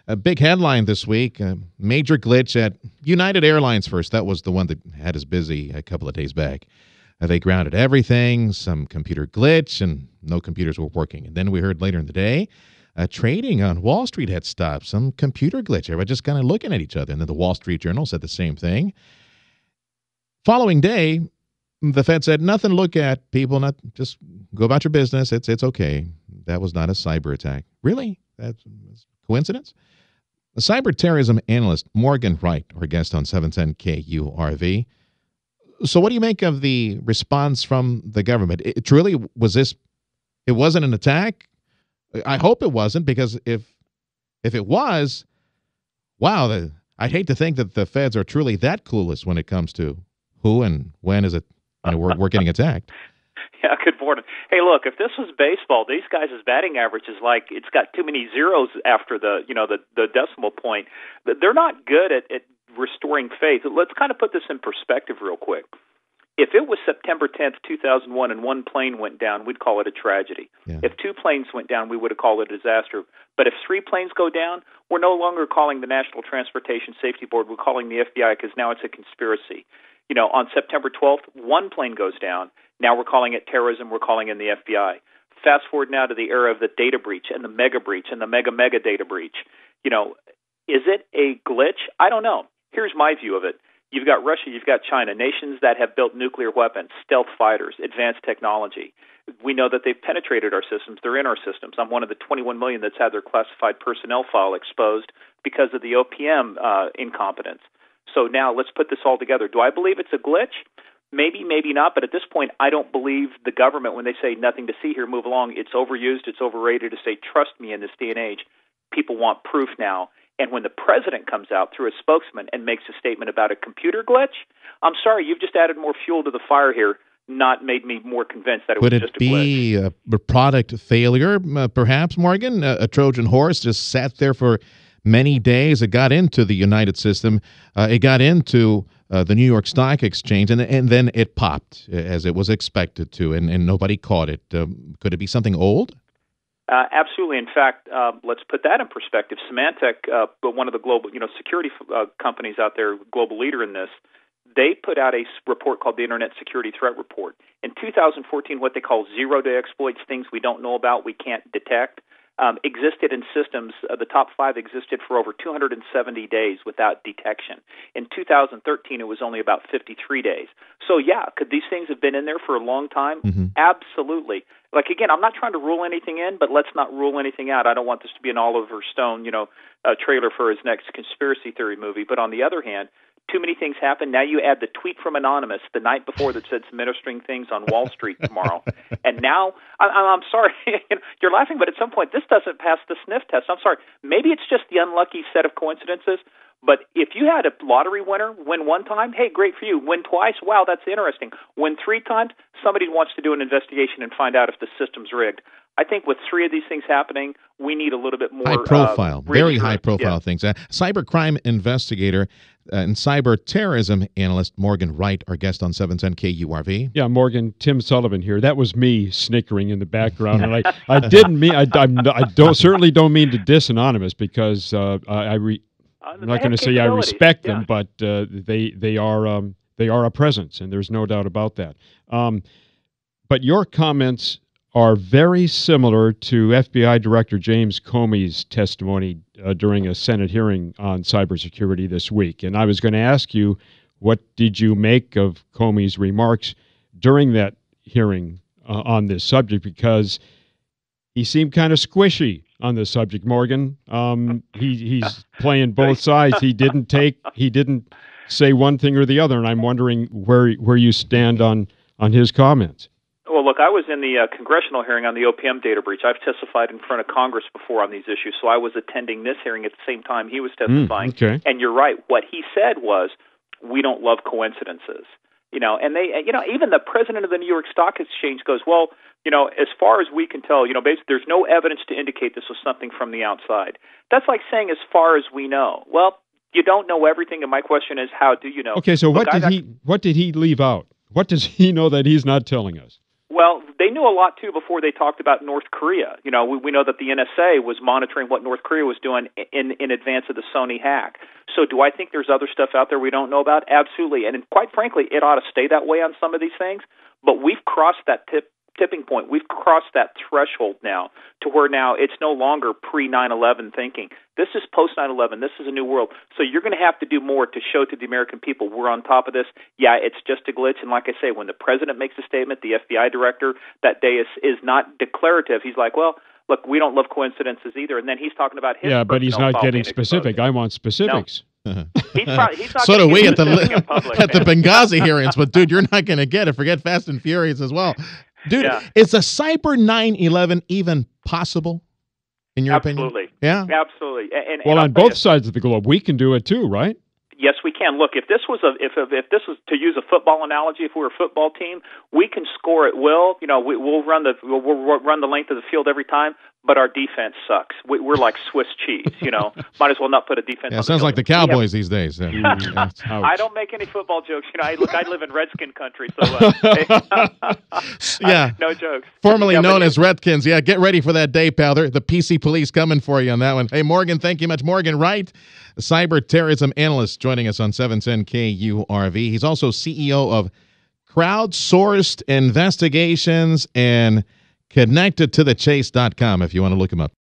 A big headline this week, a major glitch at United Airlines first. That was the one that had us busy a couple of days back. They grounded everything, some computer glitch, and no computers were working. And then we heard later in the day, trading on Wall Street had stopped, some computer glitch. Everybody just kind of looking at each other. And then the Wall Street Journal said the same thing. Following day, the Fed said, nothing to look at, people, not just go about your business. It's okay. That was not a cyber attack. Really? That's coincidence? The cyber terrorism analyst Morgan Wright, our guest on 710 KURV. So what do you make of the response from the government? It truly was this, it wasn't an attack? I hope it wasn't, because if it was, wow, I'd hate to think that the feds are truly that clueless when it comes to who and when is it we're getting attacked. Yeah, good morning. Hey, look, if this was baseball, these guys' batting average is like it's got too many zeros after the decimal point. They're not good at restoring faith. Let's kind of put this in perspective real quick. If it was September 10th, 2001, and one plane went down, we'd call it a tragedy. Yeah. If two planes went down, we would have called it a disaster. But if three planes go down, we're no longer calling the National Transportation Safety Board. We're calling the FBI because now it's a conspiracy. On September 12th, one plane goes down. Now we're calling it terrorism. We're calling in the FBI. Fast forward now to the era of the data breach and the mega breach and the mega data breach. Is it a glitch? I don't know. Here's my view of it. You've got Russia, you've got China, nations that have built nuclear weapons, stealth fighters, advanced technology. We know that they've penetrated our systems. They're in our systems. I'm one of the 21 million that's had their classified personnel file exposed because of the OPM incompetence. So now let's put this all together. Do I believe it's a glitch? Maybe, maybe not, but at this point, I don't believe the government when they say nothing to see here, move along. It's overused, it's overrated to say, trust me in this day and age. People want proof now. And when the president comes out through a spokesman and makes a statement about a computer glitch, I'm sorry, you've just added more fuel to the fire here, not made me more convinced that it was just a glitch. Would it be a product failure, perhaps, Morgan? A Trojan horse just sat there for many days. It got into the United system. It got into the New York Stock Exchange, and then it popped as it was expected to, and nobody caught it. Could it be something old? Absolutely. In fact, let's put that in perspective. Symantec, one of the global security companies out there, global leader in this, they put out a report called the Internet Security Threat Report. In 2014, what they call zero-day exploits, things we don't know about, we can't detect, existed in systems. The top 5 existed for over 270 days without detection. In 2013, it was only about 53 days. So, yeah, could these things have been in there for a long time? Mm-hmm. Absolutely. Like, again, I'm not trying to rule anything in, but let's not rule anything out. I don't want this to be an Oliver Stone, trailer for his next conspiracy theory movie. But on the other hand, too many things happen. Now you add the tweet from Anonymous the night before that said some interesting things on Wall Street tomorrow. And now, I'm sorry, you're laughing, but at some point this doesn't pass the sniff test. I'm sorry. Maybe it's just the unlucky set of coincidences. But if you had a lottery winner win one time, hey, great for you. Win twice, wow, that's interesting. Win 3 times, somebody wants to do an investigation and find out if the system's rigged. I think with 3 of these things happening, we need a little bit more high-profile, very high-profile things. Cybercrime investigator and cyber terrorism analyst Morgan Wright, our guest on 710 KURV. Yeah, Morgan, Tim Sullivan here. That was me snickering in the background, and I didn't mean I certainly don't mean to diss Anonymous because I'm not going to say I respect them, but they are a presence, and there's no doubt about that. But your comments are very similar to FBI Director James Comey's testimony during a Senate hearing on cybersecurity this week. And I was going to ask you, what did you make of Comey's remarks during that hearing on this subject? Because he seemed kind of squishy on this subject, Morgan. He's playing both sides. He didn't say one thing or the other, and I'm wondering where you stand on his comments. Well, look, I was in the congressional hearing on the OPM data breach. I've testified in front of Congress before on these issues, so I was attending this hearing at the same time he was testifying. Okay. And you're right. What he said was, we don't love coincidences. And they, even the president of the New York Stock Exchange goes, well, as far as we can tell, basically there's no evidence to indicate this was something from the outside. That's like saying as far as we know. Well, you don't know everything, and my question is, how do you know? Okay, so what did he leave out? What does he know that he's not telling us? Well, they knew a lot, too, before they talked about North Korea. You know, we know that the NSA was monitoring what North Korea was doing in advance of the Sony hack. So do I think there's other stuff out there we don't know about? Absolutely. And quite frankly, it ought to stay that way on some of these things. But we've crossed that tipping point. We've crossed that threshold now to where now it's no longer pre-9/11 thinking. This is post-9/11. This is a new world. So you're going to have to do more to show to the American people we're on top of this. Yeah, it's just a glitch. And like I say, when the president makes a statement, the FBI director that day is not declarative. He's like, well, look, we don't love coincidences either. And then he's talking about his but he's not getting specific. I want specifics. No. He's not so do we at the the Benghazi hearings. But, dude, you're not going to get it. Forget Fast and Furious as well. Dude, is a cyber 9/11 even possible, in your opinion? Absolutely. Yeah? Absolutely. And well, on both sides of the globe, we can do it too, right? Yes, we can. Look, if this was to use a football analogy, if we were a football team, we can score at will. You know, we'll run the length of the field every time, but our defense sucks. We're like Swiss cheese. You know, might as well not put a defense. Yeah, sounds like the Cowboys these days. I don't make any football jokes. You know, I live in Redskin country, so no jokes. Formerly known as Redskins. Yeah, get ready for that day, pal. The PC police coming for you on that one. Hey, Morgan, thank you much. Morgan Wright, cyber terrorism analyst, joining us on 710 KURV. He's also CEO of Crowdsourced Investigations and connected to thechase.com if you want to look him up.